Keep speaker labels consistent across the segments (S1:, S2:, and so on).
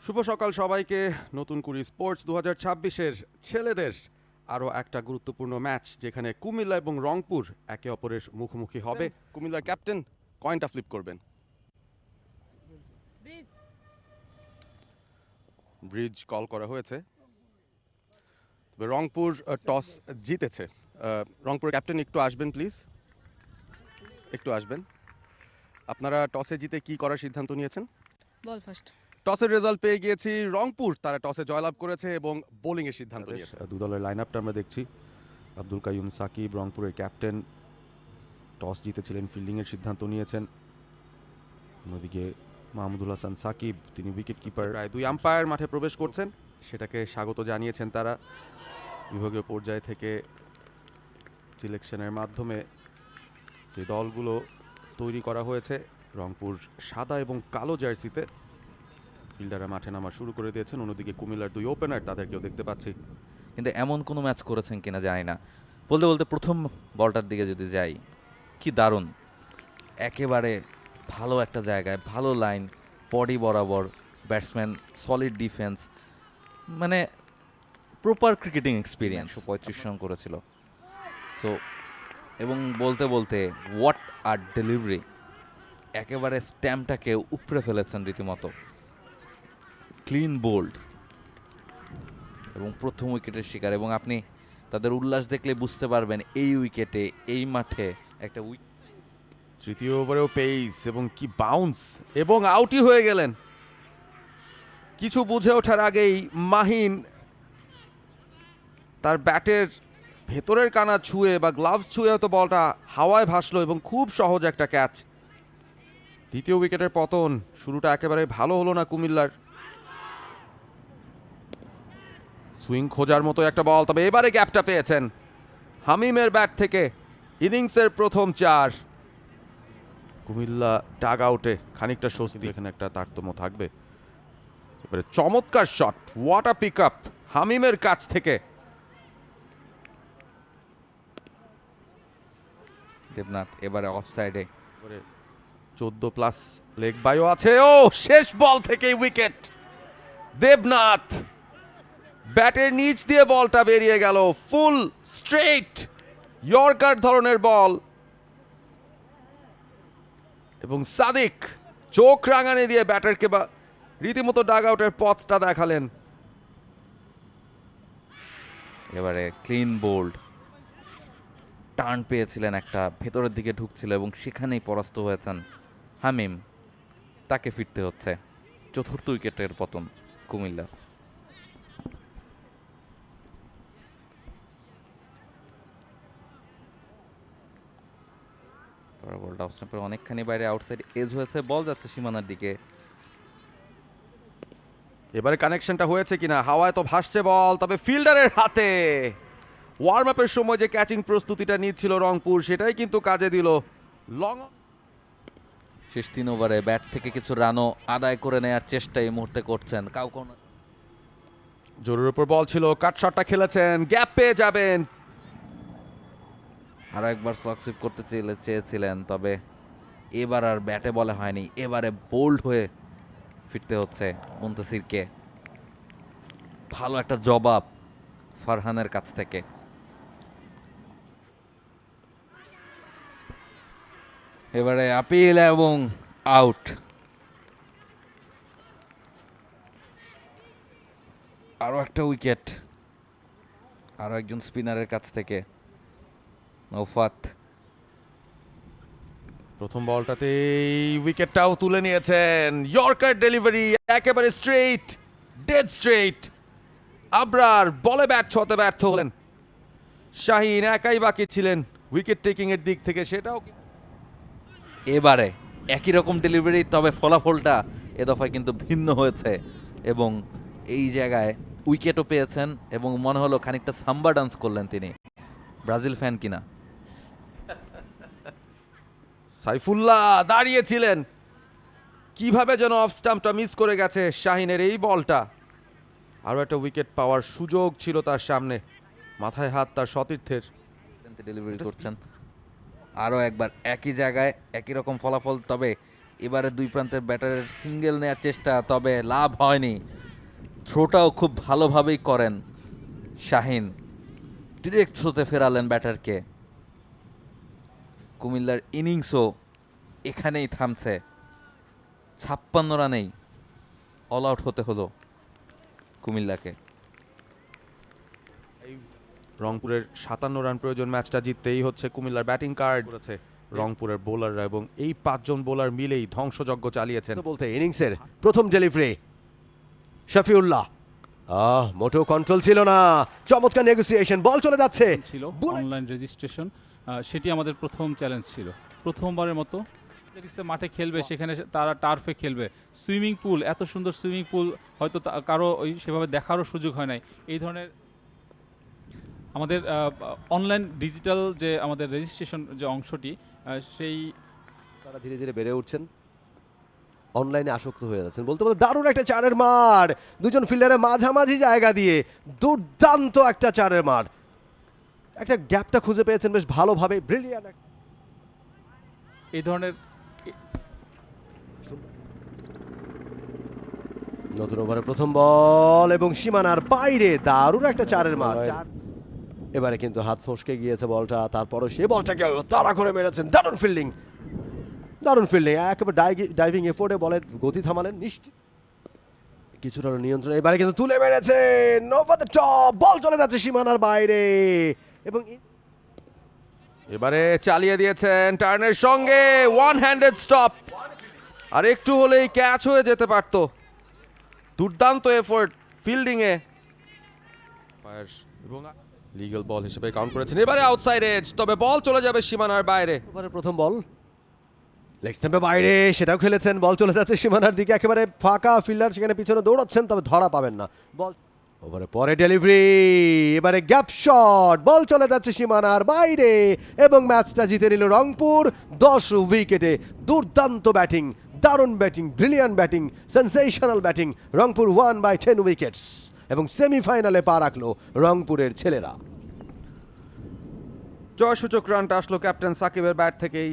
S1: শুভ সকাল সবাইকে। নতুন কুড়ি স্পোর্টস 2026-এর ছেলেদের আরও একটা গুরুত্বপূর্ণ ম্যাচ, যেখানে কুমিল্লা এবং রংপুর একে অপরের মুখোমুখি হবে।
S2: কুমিল্লার ক্যাপ্টেন কয়েনটা ফ্লিপ করবেন। ব্রিজ কল করা হয়েছে, তবে রংপুর টস জিতেছে। রংপুরের ক্যাপ্টেন একটু আসবেন প্লিজ, একটু আসবেন। আপনারা টসে জিতে কি করার সিদ্ধান্ত নিয়েছেন?
S3: বল ফার্স্ট।
S2: টসের রেজাল্ট পেয়ে গিয়েছি, রংপুর তারা টসে জয়লাভ করেছে এবং বোলিং এর সিদ্ধান্ত নিয়েছে।
S1: দু দলের লাইন আপটা আমরা দেখছি। আব্দুল কাইয়ুম সাকিব রংপুরের ক্যাপ্টেন, টস জিতেছিলেন, ফিল্ডিংয়ের সিদ্ধান্ত নিয়েছেন। অন্যদিকে মাহমুদুল হাসান সাকিব, তিনি উইকেট কিপার। প্রায় দুই আম্পায়ার মাঠে প্রবেশ করছেন, সেটাকে স্বাগত জানিয়েছেন তারা। বিভাগীয় পর্যায় থেকে সিলেকশনের মাধ্যমে যে দলগুলো তৈরি করা হয়েছে, রংপুর সাদা এবং কালো জার্সিতে ফিল্ডাররা মাঠে নামা শুরু করে দিয়েছেন। অন্যদিকে কুমিল্লার দুই ওপেনার, তাদেরকেও দেখতে পাচ্ছি।
S4: কিন্তু এমন কোনো ম্যাচ করেছেন কিনা জানি না। বলতে বলতে প্রথম বলটার দিকে যদি যাই, কি দারুণ, একেবারে ভালো একটা জায়গায়, ভালো লাইন, বডি বরাবর, ব্যাটসম্যান সলিড ডিফেন্স, মানে প্রপার ক্রিকেটিং এক্সপিরিয়েন্স। 35 রান করেছিল। সো এবং বলতে বলতে হোয়াট আর ডেলিভারি, একেবারে স্ট্যাম্পটাকে উপড়ে ফেলেছেন রীতিমতো। ক্লিন বোল্ড এবং প্রথম উইকেটের শিকার। এবং আপনি তাদের উল্লাস দেখলে বুঝতে পারবেন এই উইকেটে, এই মাঠে একটা
S1: তৃতীয় ওভারেও পেস এবং কি বাউন্স, এবং আউটই হয়ে গেলেন। কিছু বুঝে ওঠার আগেই মাহিন তার ব্যাটের ভেতরের কানা ছুঁয়ে বা গ্লাভস ছুঁয়ে হয়তো বলটা হাওয়ায় ভাসলো এবং খুব সহজ একটা ক্যাচ। দ্বিতীয় উইকেটের পতন। শুরুটা একেবারে ভালো হলো না কুমিল্লার। সুইং খোঁজার মতো একটা বল, তবে এবারে গ্যাপটা পেয়েছেন হামিমের ব্যাট থেকে। ইনিংসের প্রথম 4। কুমিল্লা ডাগ আউটে খানিকটা স্বস্তি, এখানে একটা তারতম্য থাকবে। এবারে চমৎকার shot, what a pick up হামিমের কাছ থেকে।
S4: দেবনাথ এবারে অফ সাইডে।
S1: 14+ লেগ বাইও আছে। ও শেষ বল থেকে উইকেট। দেবনাথ ব্যাটের নিচ দিয়ে বলটা বেরিয়ে গেল, ফুল স্ট্রেট ইয়র্কার ধরনের বল, এবং সাদিক চোখ রাঙানি দিয়ে ব্যাটারকে বা রীতিমতো ডাগ আউটের পথটা দেখালেন।
S4: এবারে ক্লিন বোল্ড, টার্ন পেয়েছিলেন একটা, ভেতরের দিকে ঢুকছিল এবং সেখানেই পরাস্ত হয়েছেন হামিম। তাকে ফিরতে হচ্ছে। চতুর্থ উইকেটের পতন কুমিল্লা। বলটা অফ স্টাম্পের অনেকখানি বাইরে, আউটসাইড এজ হয়েছে, বল যাচ্ছে সীমানার দিকে।
S1: এবারে কানেকশনটা হয়েছে কিনা, হাওয়ায় তো ভাসছে বল, তবে ফিল্ডারের হাতে। ওয়ার্ম আপের সময় যে ক্যাচিং প্রস্তুতিটা নিচ্ছিল রংপুর, সেটাই কিন্তু কাজে দিল। লং
S4: শেষ 3 ওভারে ব্যাট থেকে কিছু রানও আদায় করে নেয়ার চেষ্টা এই মুহূর্তে করছেন।
S1: জোরের উপর বল ছিল, কাট শটটা খেলেছেন, গ্যাপ পেয়ে যাবেন।
S4: আরো একবার স্লগ সুইপ করতে চেয়েছিলেন, তবে এবার আর ব্যাটে বলে হয়নি। এবারে বোল্ড হয়ে ফিরতে হচ্ছে মুনতাসিরকে। ভালো একটা জবাব ফারহানের কাছ থেকে। এবারে আপিল এবং আউট। আরো একটা উইকেট আরো একজন স্পিনারের কাছ থেকে, নৌফাত।
S1: প্রথম বলটাতেই উইকেটটাও তুলে নিয়েছেন। ইয়র্কার ডেলিভারি, একেবারে স্ট্রেট, ডেড স্ট্রেট। আবরার বলে ব্যাট ছোঁয়াতে ব্যর্থ হলেন। শাহিন একাই বাকি ছিলেন উইকেট টেকিং এর দিক থেকে, সেটাও
S4: এবারে একই রকম ডেলিভারি, তবে ফলাফলটা এ দফায় কিন্তু ভিন্ন হয়েছে। এবং এই জায়গায় উইকেটও পেয়েছেন এবং মনে হলো খানিকটা সাম্বা ডান্স করলেন তিনি। ব্রাজিল ফ্যান কিনা।
S1: সাইফুল্লাহ দাঁড়িয়েছিলেন, কিভাবে যেন অফ স্টাম্পটা মিস করে গেছে শাহিনের এই বলটা। আরও একটা উইকেট পাওয়ার সুযোগ ছিল তার সামনে, মাথায় হাত তার সতীর্থের।
S4: ডেলিভারি করছেন আরও একবার একই জায়গায়, একই রকম ফলাফল, তবে এবারে দুই প্রান্তের ব্যাটারের সিঙ্গেল নেওয়ার চেষ্টা, তবে লাভ হয়নি। থ্রোটাও খুব ভালোভাবেই করেন শাহিন, ডিরেক্ট থ্রোতে ফেরালেন ব্যাটারকে। কুমিল্লার ইনিংসও এখানেই থামছে, 56 রানেই অল আউট হতে হলো কুমিল্লাকে।
S1: রংপুরের 57 রান প্রয়োজন ম্যাচটা জিততেই হচ্ছে। কুমিল্লার ব্যাটিং কার্ড করেছে রংপুরের বোলাররা এবং এই 5 জন বোলার মিলেই ধ্বংসযজ্ঞ চালিয়েছেন।
S3: বলতে ইনিংসের প্রথম ডেলিভারি শফিউল্লাহ, মোটেও কন্ট্রোল ছিল না, চমৎকার নেগোসিয়েশন, বল চলে যাচ্ছে
S5: ছিল অনলাইন রেজিস্ট্রেশন, সেটি আমাদের প্রথম চ্যালেঞ্জ ছিল। প্রথমবারের মতো মাঠে খেলবে, সেখানে তারা টার্ফে খেলবে। সুইমিং পুল, এত সুন্দর সুইমিং পুল হয়তো কারো ওই সেভাবে দেখারও সুযোগ হয় নাই। এই ধরনের আমাদের অনলাইন ডিজিটাল যে আমাদের রেজিস্ট্রেশন যে অংশটি, সেই
S3: তারা ধীরে ধীরে বেড়ে উঠছেন, অনলাইনে আসক্ত হয়ে যাচ্ছেন। বলতে বলতে দারুণ একটা চারের মার, দুজন ফিল্ডারের মাঝামাঝি জায়গা দিয়ে দুর্দান্ত একটা চারের মার, একটা গ্যাপটা খুঁজে পেয়েছেন বেশ ভালোভাবে, ব্রিলিয়ান্ট।
S5: এই ধরনের
S3: নতুন ওভারে প্রথম বল এবং সীমানার বাইরে দারুণ একটা চারের মার। এবারে কিন্তু হাত ফসকে গিয়েছে বলটা, তারপরও সে বলটাকে তাড়া করে মেরেছেন। দারুণ ফিল্ডিং, দারুণ ফিল্ডিং, একেবারে ডাইভিং এফোর্টে বলের গতি থামালেন নিশ্চিত কিছুটা নিয়ন্ত্রণ। এবারে কিন্তু তুলে মেরেছেন ওভার দ্য টপ, বল চলে যাচ্ছে সীমানার বাইরে এবং
S1: এবারে চালিয়ে দিয়েছেন টার্নের সঙ্গে, ওয়ান হ্যান্ডেড স্টপ, আর একটু হলেই ক্যাচ হয়ে যেতে পারত। দুর্দান্ত এফোর্ট ফিল্ডিং এ এবং লিগ্যাল বল হিসেবে কাউন্ট করেছেন। এবারে আউটসাইড এজ, তবে বল চলে যাবে সীমানার বাইরে।
S3: ওভারের প্রথম বল লেগ স্ট্যাম্পের বাইরে, সেটাও খেলেছেন, বল চলে যাচ্ছে সীমানার দিকে, একেবারে ফাঁকা, ফিল্ডার সেখানে পিছনে দৌড়াচ্ছেন, তবে ধরা পাবেন না। বল ওভারে পরে ডেলিভারি, এবারে গ্যাপ শট, বল চলে যাচ্ছে সীমানার বাইরে এবং ম্যাচটা জিতে নিল রংপুর 10 উইকেটে। দুর্দান্ত ব্যাটিং, দারুণ batting, brilliant batting, sensational batting. Rangpur 1/10 wickets এবং সেমিফাইনালে পা রাখলো রংপুরের ছেলেরা।
S1: জয়সূচক রানটা আসলো ক্যাপ্টেন সাকিবের ব্যাট থেকেই।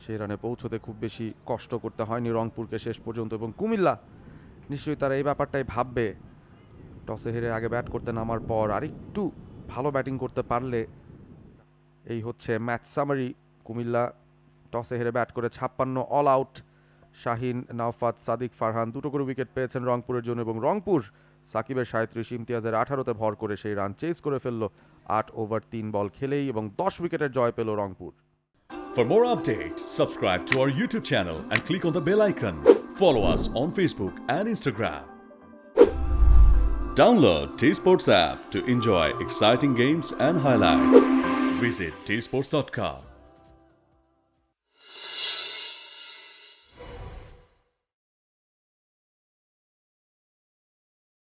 S1: সেই রানে পৌঁছতে খুব বেশি কষ্ট করতে হয়নি রংপুরকে শেষ পর্যন্ত, এবং কুমিল্লা নিশ্চয়ই তারা এই ব্যাপারটাই ভাববে, টসে হেরে আগে ব্যাট করতে নামার পর আরেকটু ভালো ব্যাটিং করতে পারলে। এই হচ্ছে ম্যাচ সামারি। কুমিল্লা টসে হেরে ব্যাট করে 56 অল আউট। শাহিন, নওফাত, সাদিক, ফারহান 2টো করে উইকেট পেয়েছেন রংপুরের জন্য, এবং রংপুর সাকিবের 37, ইমতিয়াজের 18তে ভর করে সেই রান চেজ করে ফেললো 8 ওভার 3 বল খেলেই, এবং 10 উইকেটের জয় পেল Rangpur.
S6: For more updates, subscribe to our YouTube channel and click on the bell icon. Follow us on Facebook and Instagram. Download T-Sports app to enjoy exciting games and highlights. Visit tsports.com.